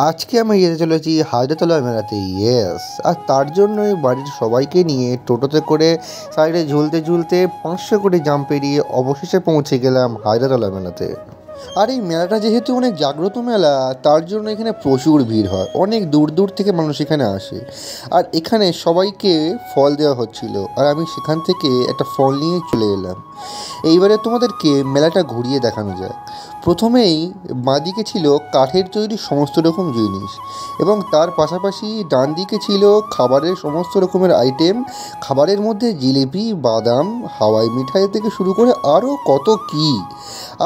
আজকে আমি যেতে চলেছি হায়দ্রাতলা মেলাতে, ইয়েস। আর তার জন্যই বাড়ির সবাইকে নিয়ে টোটোতে করে সাইডে ঝুলতে ঝুলতে 500 করে জাম পেরিয়ে অবশেষে পৌঁছে গেলাম হায়দ্রাতলা মেলাতে। আর এই মেলাটা যেহেতু অনেক জাগ্রত মেলা, তার জন্য এখানে প্রচুর ভিড় হয়, অনেক দূর দূর থেকে মানুষ এখানে আসে। আর এখানে সবাইকে ফল দেওয়া হচ্ছিল, আর আমি সেখান থেকে একটা ফল নিয়ে চলে এলাম। এইবারে তোমাদেরকে মেলাটা ঘুরিয়ে দেখানো যায়। প্রথমেই বাঁদিকে ছিল কাঠের তৈরি সমস্ত রকম জিনিস, এবং তার পাশাপাশি ডান দিকে ছিল খাবারের সমস্ত রকমের আইটেম। খাবারের মধ্যে জিলিপি, বাদাম, হাওয়াই মিঠাই থেকে শুরু করে আরও কত কী।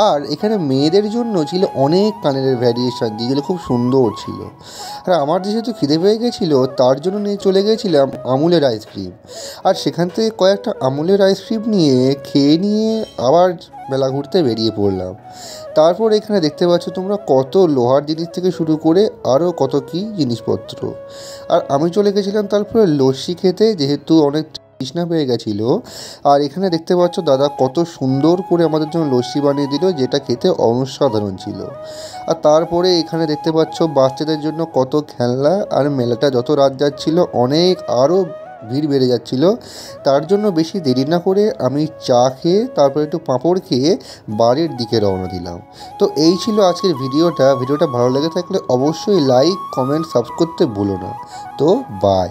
আর এখানে মেয়েদের জন্য ছিল অনেক কানের ভ্যারিয়েশন, যেগুলো খুব সুন্দর ছিল। আর আমার যেহেতু খিদে পেয়ে গেছিলো, তার জন্য নিয়ে চলে গেছিলাম আমুলের আইসক্রিম। আর সেখান থেকে কয়েকটা আমুলের আইসক্রিম খেয়ে নিয়ে আবার মেলা ঘুরতে বেরিয়ে পড়লাম। তারপর এখানে দেখতে পাচ্ছ তোমরা কত লোহার জিনিস থেকে শুরু করে আরও কত কী জিনিসপত্র। আর আমি চলে গেছিলাম তারপরে লস্যি খেতে, যেহেতু অনেক তৃষ্ণা পেয়ে গেছিলো। আর এখানে দেখতে পাচ্ছ দাদা কত সুন্দর করে আমাদের জন্য লস্যি বানিয়ে দিল, যেটা খেতে অসাধারণ ছিল। আর তারপরে এখানে দেখতে পাচ্ছ বাচ্চাদের জন্য কত খেলনা। আর মেলাটা যত রাত যাচ্ছিল অনেক আরও ভিড় বেড়ে যাচ্ছিল। তার জন্য বেশি দেরি না করে আমি চা খেয়ে তারপরে একটু পাঁপড় খেয়ে বাড়ির দিকে রওনা দিলাম। তো এই ছিল আজকের ভিডিওটা। ভালো লেগে থাকলে অবশ্যই লাইক, কমেন্ট, সাবস্ক্রাইব করতে ভুলো না। তো বাই।